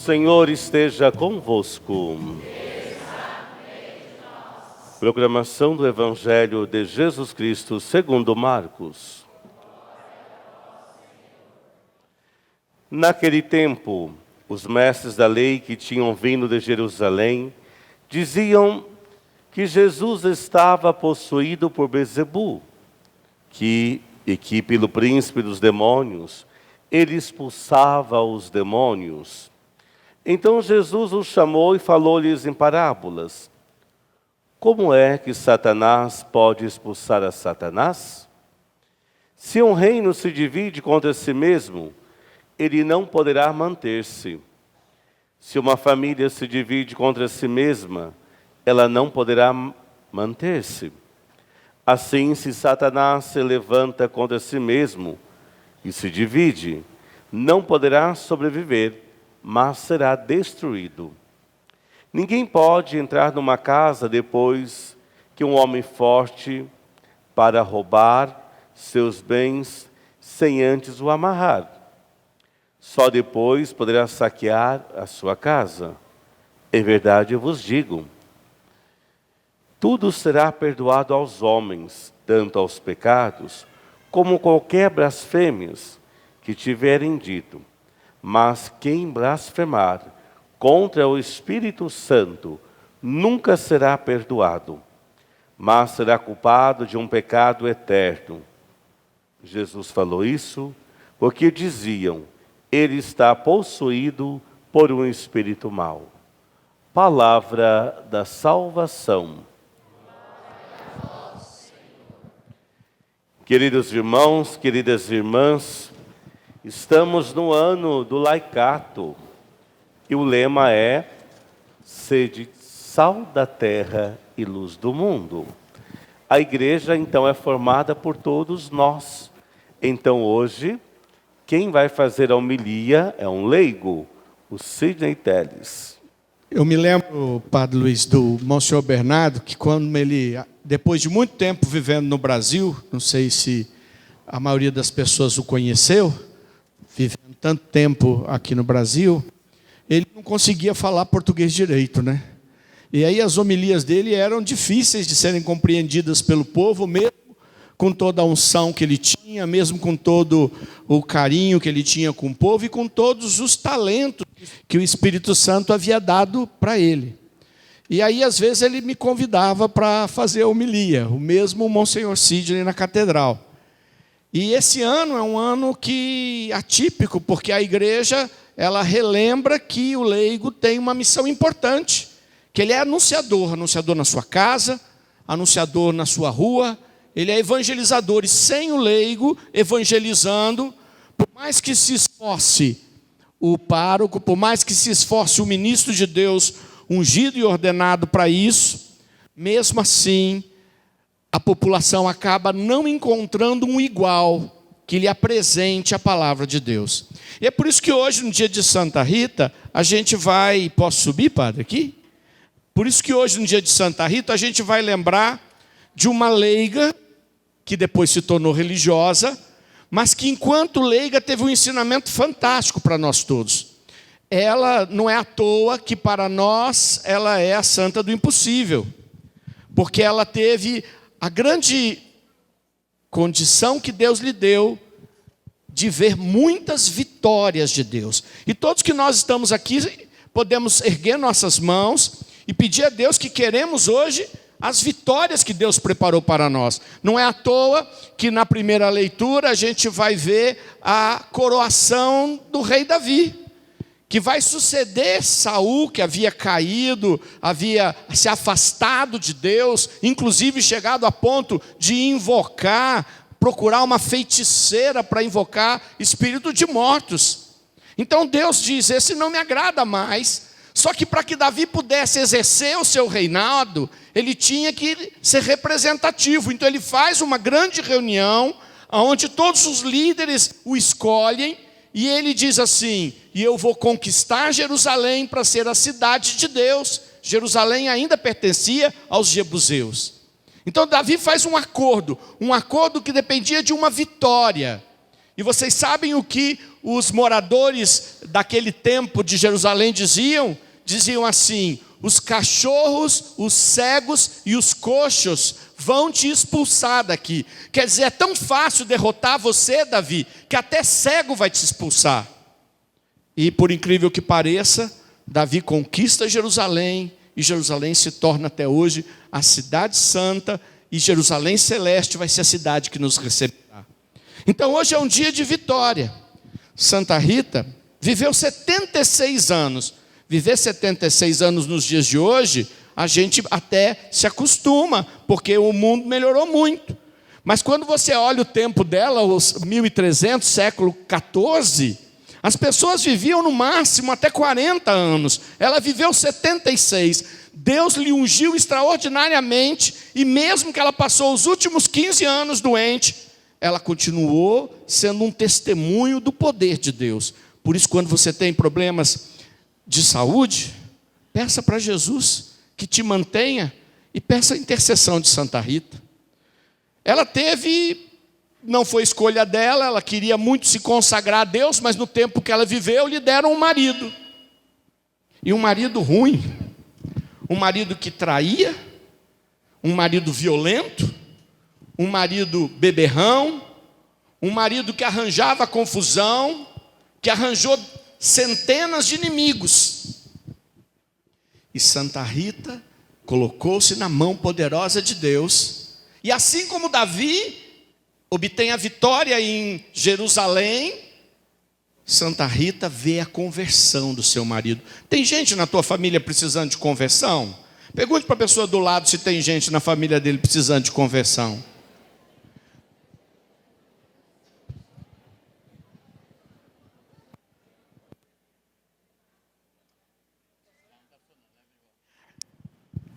Senhor esteja convosco. Proclamação do Evangelho de Jesus Cristo segundo Marcos. Naquele tempo, os mestres da lei que tinham vindo de Jerusalém diziam que Jesus estava possuído por Beelzebu, que pelo príncipe dos demônios, ele expulsava os demônios. Então Jesus os chamou e falou-lhes em parábolas. Como é que Satanás pode expulsar a Satanás? Se um reino se divide contra si mesmo, ele não poderá manter-se. Se uma família se divide contra si mesma, ela não poderá manter-se. Assim, se Satanás se levanta contra si mesmo e se divide, não poderá sobreviver, mas será destruído. Ninguém pode entrar numa casa depois que um homem forte para roubar seus bens sem antes o amarrar. Só depois poderá saquear a sua casa. Em verdade eu vos digo, tudo será perdoado aos homens, tanto aos pecados, como qualquer blasfêmias que tiverem dito. Mas quem blasfemar contra o Espírito Santo nunca será perdoado, mas será culpado de um pecado eterno. Jesus falou isso porque diziam, ele está possuído por um espírito mau. Palavra da salvação. Queridos irmãos, queridas irmãs, estamos no ano do laicato e o lema é sede sal da terra e luz do mundo. A igreja então é formada por todos nós. Então hoje, quem vai fazer a homilia é um leigo, o Sidney Telles. Eu me lembro, Padre Luiz, do Monsenhor Bernardo, que quando ele, depois de muito tempo vivendo no Brasil, não sei se a maioria das pessoas o conheceu, vivendo tanto tempo aqui no Brasil, ele não conseguia falar português direito, né? E aí as homilias dele eram difíceis de serem compreendidas pelo povo, mesmo com toda a unção que ele tinha, mesmo com todo o carinho que ele tinha com o povo e com todos os talentos que o Espírito Santo havia dado para ele. E aí, às vezes, ele me convidava para fazer a homilia, o mesmo Monsenhor Sidney na catedral. E esse ano é um ano atípico, porque a igreja ela relembra que o leigo tem uma missão importante, que ele é anunciador na sua casa, anunciador na sua rua, ele é evangelizador, e sem o leigo evangelizando, por mais que se esforce o pároco, por mais que se esforce o ministro de Deus, ungido e ordenado para isso, mesmo assim, a população acaba não encontrando um igual que lhe apresente a palavra de Deus. E é por isso que hoje, no dia de Santa Rita, a gente vai... Posso subir, padre, aqui? Por isso que hoje, no dia de Santa Rita, a gente vai lembrar de uma leiga, que depois se tornou religiosa, mas que enquanto leiga teve um ensinamento fantástico para nós todos. Ela não é à toa que para nós ela é a santa do impossível, porque ela teve a grande condição que Deus lhe deu de ver muitas vitórias de Deus. E todos que nós estamos aqui podemos erguer nossas mãos e pedir a Deus que queremos hoje as vitórias que Deus preparou para nós. Não é à toa que na primeira leitura a gente vai ver a coroação do rei Davi, que vai suceder Saul, que havia caído, havia se afastado de Deus, inclusive chegado a ponto de procurar uma feiticeira para invocar espírito de mortos. Então Deus diz, esse não me agrada mais. Só que para que Davi pudesse exercer o seu reinado, ele tinha que ser representativo. Então ele faz uma grande reunião, onde todos os líderes o escolhem, e ele diz assim, e eu vou conquistar Jerusalém para ser a cidade de Deus. Jerusalém ainda pertencia aos jebuseus. Então Davi faz um acordo que dependia de uma vitória. E vocês sabem o que os moradores daquele tempo de Jerusalém diziam assim: os cachorros, os cegos e os coxos vão te expulsar daqui. Quer dizer, é tão fácil derrotar você, Davi, que até cego vai te expulsar. E por incrível que pareça, Davi conquista Jerusalém, e Jerusalém se torna até hoje a cidade santa, e Jerusalém celeste vai ser a cidade que nos receberá. Então hoje é um dia de vitória. Santa Rita viveu 76 anos. Viver 76 anos nos dias de hoje, a gente até se acostuma, porque o mundo melhorou muito. Mas quando você olha o tempo dela, os 1300, século 14, as pessoas viviam no máximo até 40 anos. Ela viveu 76. Deus lhe ungiu extraordinariamente, e mesmo que ela passou os últimos 15 anos doente, ela continuou sendo um testemunho do poder de Deus. Por isso, quando você tem problemas de saúde, peça para Jesus que te mantenha, e peça a intercessão de Santa Rita. Ela não foi escolha dela, ela queria muito se consagrar a Deus, mas no tempo que ela viveu, lhe deram um marido. E um marido ruim, um marido que traía, um marido violento, um marido beberrão, um marido que arranjava confusão, que arranjou centenas de inimigos. E Santa Rita colocou-se na mão poderosa de Deus, e assim como Davi obtém a vitória em Jerusalém, Santa Rita vê a conversão do seu marido. Tem gente na tua família precisando de conversão? Pergunte para a pessoa do lado se tem gente na família dele precisando de conversão.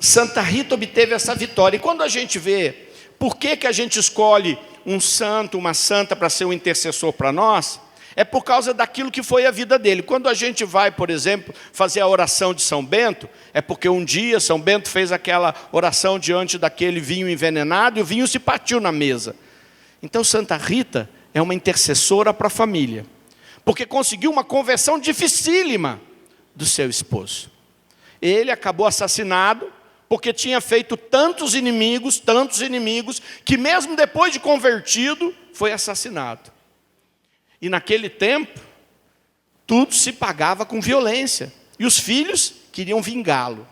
Santa Rita obteve essa vitória. E quando a gente vê por que a gente escolhe um santo, uma santa para ser um intercessor para nós, é por causa daquilo que foi a vida dele. Quando a gente vai, por exemplo, fazer a oração de São Bento, é porque um dia São Bento fez aquela oração diante daquele vinho envenenado, e o vinho se partiu na mesa. Então Santa Rita é uma intercessora para a família, porque conseguiu uma conversão dificílima do seu esposo. Ele acabou assassinado, porque tinha feito tantos inimigos, que mesmo depois de convertido, foi assassinado. E naquele tempo, tudo se pagava com violência, e os filhos queriam vingá-lo.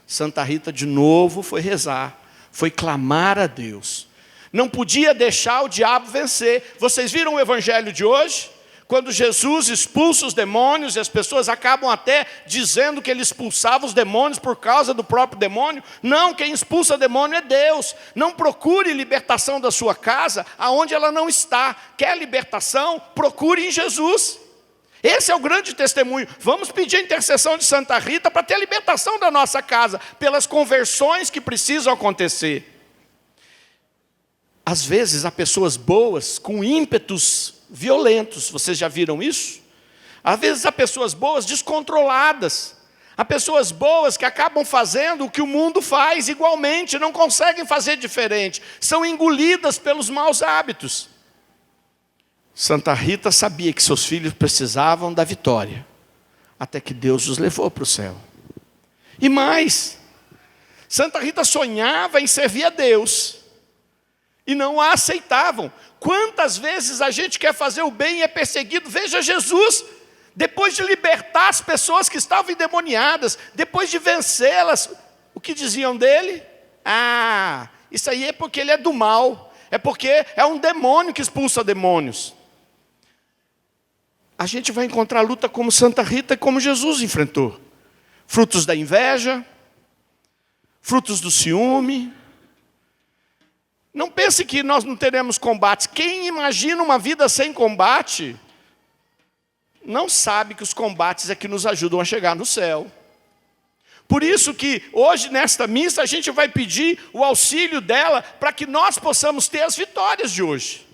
Santa Rita de novo foi rezar, foi clamar a Deus. Não podia deixar o diabo vencer. Vocês viram o evangelho de hoje? Quando Jesus expulsa os demônios, e as pessoas acabam até dizendo que ele expulsava os demônios por causa do próprio demônio. Não, quem expulsa demônio é Deus. Não procure libertação da sua casa aonde ela não está. Quer libertação? Procure em Jesus. Esse é o grande testemunho. Vamos pedir a intercessão de Santa Rita para ter a libertação da nossa casa, pelas conversões que precisam acontecer. Às vezes há pessoas boas com ímpetos violentos. Vocês já viram isso? Às vezes há pessoas boas descontroladas. Há pessoas boas que acabam fazendo o que o mundo faz igualmente, não conseguem fazer diferente. São engolidas pelos maus hábitos. Santa Rita sabia que seus filhos precisavam da vitória, até que Deus os levou para o céu. E mais, Santa Rita sonhava em servir a Deus, e não a aceitavam. Quantas vezes a gente quer fazer o bem e é perseguido? Veja Jesus, depois de libertar as pessoas que estavam endemoniadas, depois de vencê-las, o que diziam dele? Ah, isso aí é porque ele é do mal, é porque é um demônio que expulsa demônios. A gente vai encontrar a luta como Santa Rita e como Jesus enfrentou. Frutos da inveja, frutos do ciúme. Não pense que nós não teremos combates. Quem imagina uma vida sem combate, não sabe que os combates é que nos ajudam a chegar no céu. Por isso que hoje, nesta missa, a gente vai pedir o auxílio dela para que nós possamos ter as vitórias de hoje.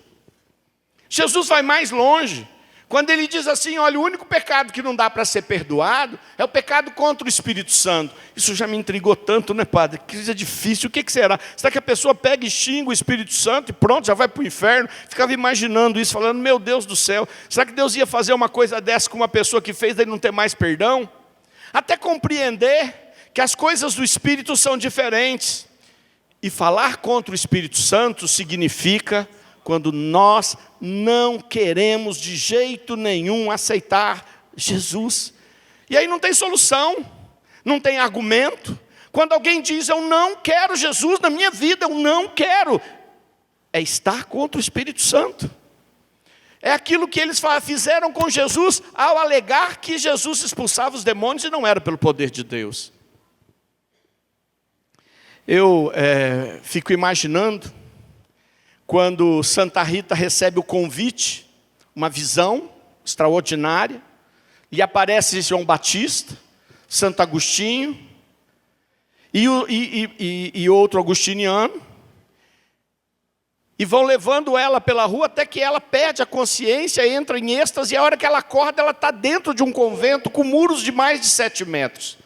Jesus vai mais longe. Quando ele diz assim, olha, o único pecado que não dá para ser perdoado é o pecado contra o Espírito Santo. Isso já me intrigou tanto, né, padre? Que coisa difícil, o que será? Será que a pessoa pega e xinga o Espírito Santo e pronto, já vai para o inferno? Ficava imaginando isso, falando, meu Deus do céu, será que Deus ia fazer uma coisa dessa com uma pessoa que fez, daí não ter mais perdão? Até compreender que as coisas do Espírito são diferentes. E falar contra o Espírito Santo significa quando nós não queremos de jeito nenhum aceitar Jesus. E aí não tem solução, não tem argumento. Quando alguém diz, eu não quero Jesus na minha vida, eu não quero, é estar contra o Espírito Santo. É aquilo que eles fizeram com Jesus ao alegar que Jesus expulsava os demônios e não era pelo poder de Deus. Eu fico imaginando quando Santa Rita recebe o convite, uma visão extraordinária, e aparece João Batista, Santo Agostinho, e outro agostiniano, e vão levando ela pela rua até que ela perde a consciência, entra em êxtase, e a hora que ela acorda, ela está dentro de um convento com muros de mais de 7 metros.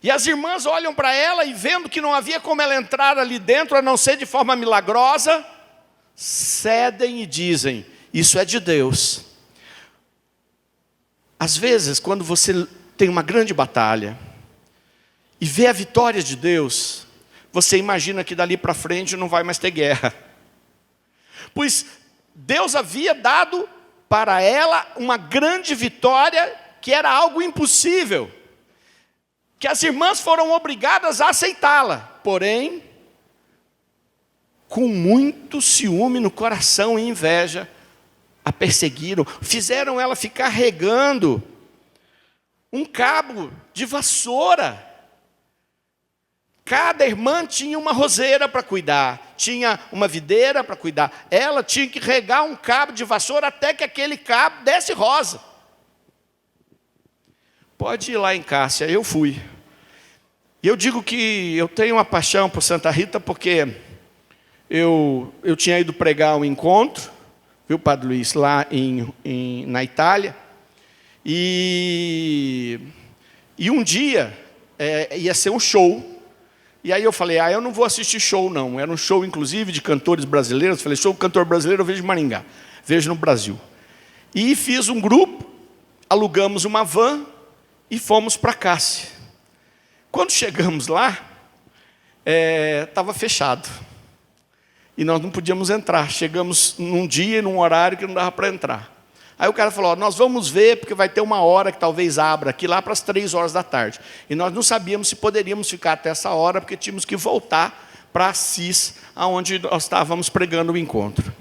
E as irmãs olham para ela e vendo que não havia como ela entrar ali dentro, a não ser de forma milagrosa, cedem e dizem, isso é de Deus. Às vezes, quando você tem uma grande batalha e vê a vitória de Deus, você imagina que dali para frente não vai mais ter guerra. Pois Deus havia dado para ela uma grande vitória que era algo impossível, que as irmãs foram obrigadas a aceitá-la, porém, com muito ciúme no coração e inveja, a perseguiram, fizeram ela ficar regando um cabo de vassoura. Cada irmã tinha uma roseira para cuidar, tinha uma videira para cuidar. Ela tinha que regar um cabo de vassoura até que aquele cabo desse rosa. Pode ir lá em Cássia, eu fui. E eu digo que eu tenho uma paixão por Santa Rita porque eu tinha ido pregar um encontro, viu, Padre Luiz, lá na Itália. E um dia ia ser um show. E aí eu falei, eu não vou assistir show não. Era um show, inclusive, de cantores brasileiros. Eu falei, show de cantor brasileiro eu vejo em Maringá, vejo no Brasil. E fiz um grupo, alugamos uma van e fomos para Cássia. Quando chegamos lá, estava fechado. E nós não podíamos entrar. Chegamos num dia e num horário que não dava para entrar. Aí o cara falou, nós vamos ver, porque vai ter uma hora que talvez abra aqui, lá para as 3 horas da tarde. E nós não sabíamos se poderíamos ficar até essa hora, porque tínhamos que voltar para Assis, onde nós estávamos pregando o encontro.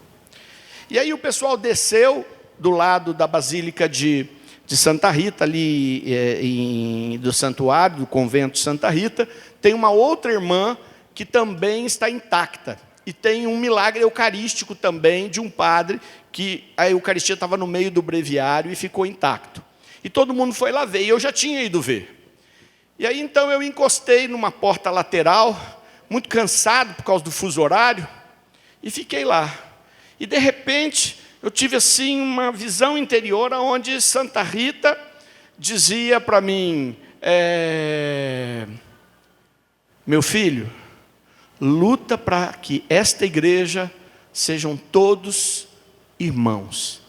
E aí o pessoal desceu do lado da Basílica de Santa Rita, ali do santuário, do convento de Santa Rita. Tem uma outra irmã que também está intacta. E tem um milagre eucarístico também de um padre, que a Eucaristia estava no meio do breviário e ficou intacto. E todo mundo foi lá ver, e eu já tinha ido ver. E aí então eu encostei numa porta lateral, muito cansado por causa do fuso horário, e fiquei lá. E de repente eu tive assim uma visão interior, onde Santa Rita dizia para mim, meu filho, luta para que esta igreja sejam todos irmãos.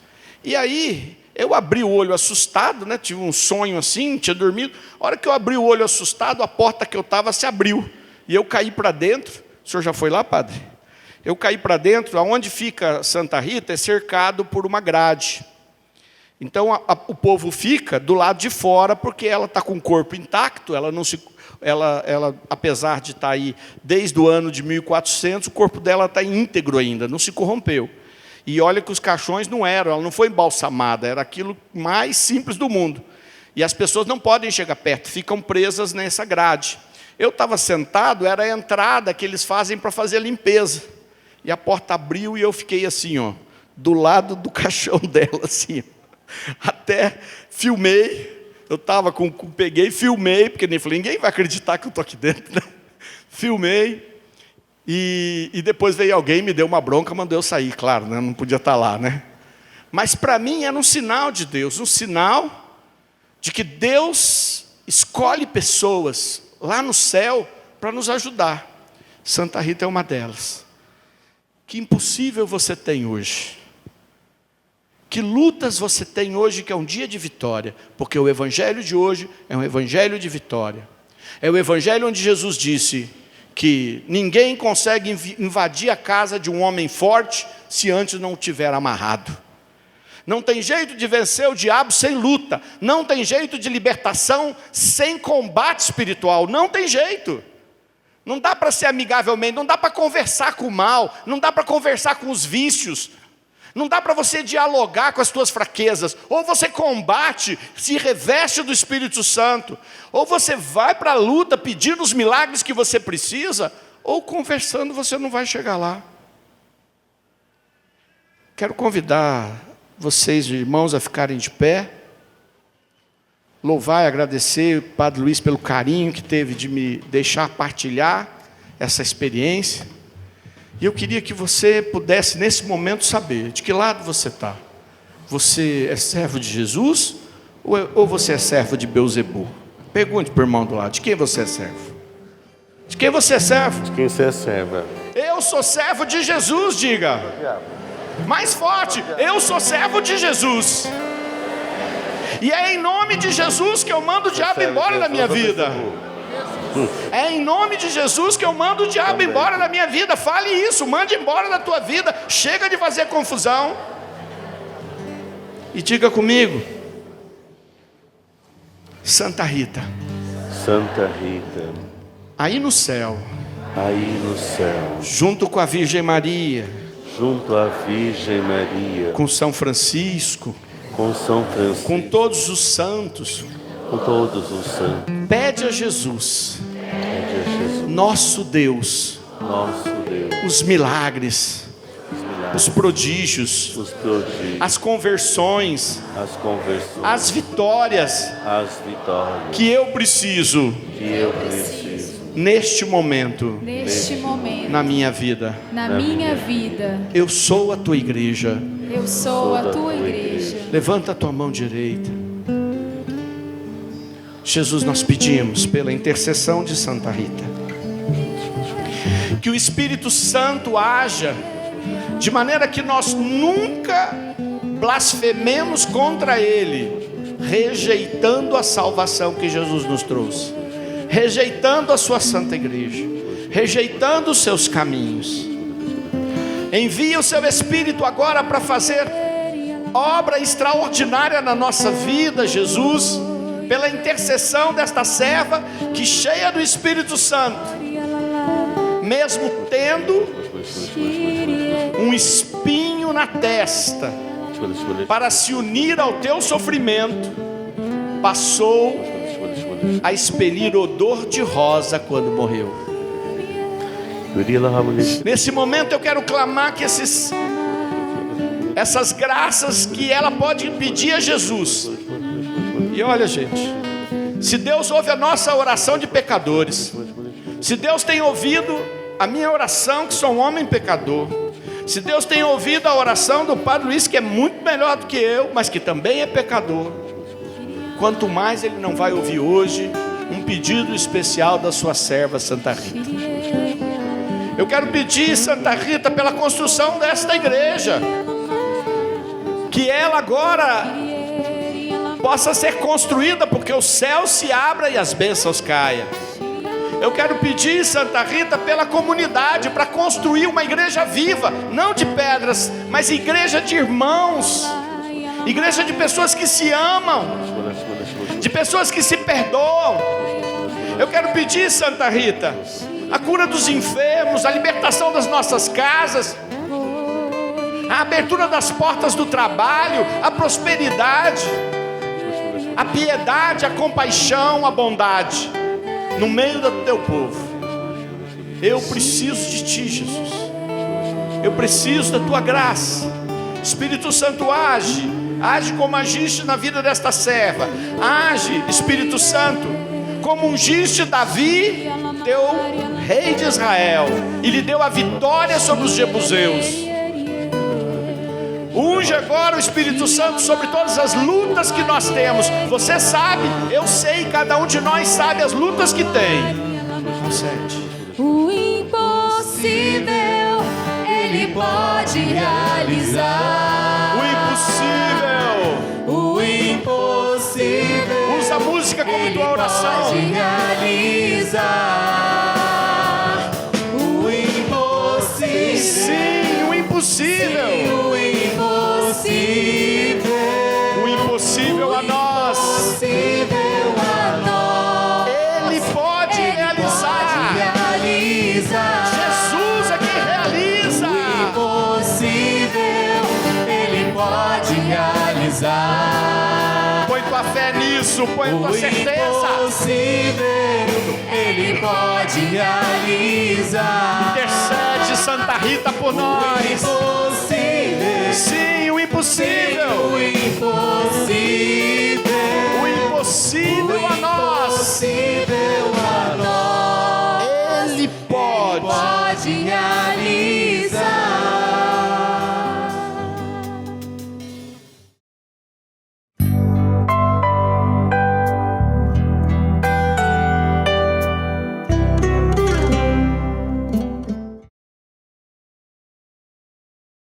E aí, eu abri o olho assustado, né? Tive um sonho assim, tinha dormido. A hora que eu abri o olho assustado, a porta que eu estava se abriu. E eu caí para dentro. O senhor já foi lá, padre? Eu caí para dentro. Aonde fica Santa Rita é cercado por uma grade. Então, o povo fica do lado de fora, porque ela está com o corpo intacto, ela não se... Ela, apesar de estar aí desde o ano de 1400, o corpo dela está íntegro ainda, não se corrompeu. E olha que os caixões ela não foi embalsamada, era aquilo mais simples do mundo. E as pessoas não podem chegar perto, ficam presas nessa grade. Eu estava sentado, era a entrada que eles fazem para fazer a limpeza. E a porta abriu e eu fiquei assim, do lado do caixão dela, assim. Até filmei. Eu estava peguei e filmei, porque nem falei, ninguém vai acreditar que eu estou aqui dentro, né? Filmei, e depois veio alguém, me deu uma bronca, mandou eu sair, claro, né? Não podia estar lá, né? Mas para mim era um sinal de Deus, um sinal de que Deus escolhe pessoas lá no céu para nos ajudar. Santa Rita é uma delas. Que impossível você tem hoje. Que lutas você tem hoje, que é um dia de vitória. Porque o evangelho de hoje é um evangelho de vitória. É o evangelho onde Jesus disse que ninguém consegue invadir a casa de um homem forte se antes não o tiver amarrado. Não tem jeito de vencer o diabo sem luta. Não tem jeito de libertação sem combate espiritual. Não tem jeito. Não dá para ser amigavelmente, não dá para conversar com o mal, não dá para conversar com os vícios, não dá para você dialogar com as tuas fraquezas. Ou você combate, se reveste do Espírito Santo, ou você vai para a luta pedindo os milagres que você precisa, ou conversando você não vai chegar lá. Quero convidar vocês, irmãos, a ficarem de pé. Louvar e agradecer o Padre Luiz pelo carinho que teve de me deixar partilhar essa experiência. E eu queria que você pudesse, nesse momento, saber de que lado você está. Você é servo de Jesus ou você é servo de Beelzebul? Pergunte para o irmão do lado, de quem você é servo? De quem você é servo? De quem você é servo? Eu sou servo de Jesus, diga. Mais forte, eu sou servo de Jesus. E é em nome de Jesus que eu mando o diabo embora da minha vida. É em nome de Jesus que eu mando o diabo embora da minha vida. Fale isso, mande embora da tua vida. Chega de fazer confusão. E diga comigo: Santa Rita. Santa Rita. Aí no céu. Aí no céu. Junto com a Virgem Maria. Junto à Virgem Maria. Com São Francisco. Com São Francisco. Com todos os santos. Com todos os santos. Pede a Jesus. Pede a Jesus. Nosso Deus. Nosso Deus. Os milagres. Os prodígios. Os prodígios. As conversões. As conversões. As vitórias. As vitórias. Que eu preciso. Que eu preciso. Neste momento. Neste momento. Na minha vida. Na minha vida. Eu sou a tua igreja. Eu sou a tua igreja. Levanta a tua mão direita. Jesus, nós pedimos pela intercessão de Santa Rita, que o Espírito Santo haja de maneira que nós nunca blasfememos contra Ele, rejeitando a salvação que Jesus nos trouxe, rejeitando a sua santa igreja, rejeitando os seus caminhos. Envia o seu Espírito agora para fazer obra extraordinária na nossa vida, Jesus, pela intercessão desta serva que, cheia do Espírito Santo, mesmo tendo um espinho na testa para se unir ao teu sofrimento, passou a expelir odor de rosa quando morreu. Nesse momento eu quero clamar que essas graças que ela pode pedir a Jesus. E olha, gente, se Deus ouve a nossa oração de pecadores, se Deus tem ouvido a minha oração, que sou um homem pecador, se Deus tem ouvido a oração do Padre Luiz, que é muito melhor do que eu, mas que também é pecador, quanto mais Ele não vai ouvir hoje um pedido especial da sua serva Santa Rita. Eu quero pedir, Santa Rita, pela construção desta igreja, que ela agora possa ser construída, porque o céu se abra e as bênçãos caiam. Eu quero pedir, Santa Rita, pela comunidade, para construir uma igreja viva, não de pedras, mas igreja de irmãos, igreja de pessoas que se amam, de pessoas que se perdoam. Eu quero pedir, Santa Rita, a cura dos enfermos, a libertação das nossas casas, a abertura das portas do trabalho, a prosperidade, a piedade, a compaixão, a bondade no meio do teu povo. Eu preciso de ti, Jesus. Eu preciso da tua graça. Espírito Santo, age como agiste na vida desta serva. Age, Espírito Santo, como ungiste Davi, teu rei de Israel, e lhe deu a vitória sobre os jebuseus. Unge agora o Espírito Santo sobre todas as lutas que nós temos. Você sabe, eu sei, cada um de nós sabe as lutas que tem. Sente. O impossível Ele pode realizar. O impossível. Usa a música como tua oração. Pode realizar. O impossível. Sim, o impossível. O impossível. O impossível a nós. Impossível a nós. Ele pode realizar. Jesus é quem realiza. O impossível Ele pode realizar. Põe tua fé nisso, põe tua certeza. O impossível Ele pode realizar. Intercede, Santa Rita, por nós. O impossível. Sim, o impossível. O impossível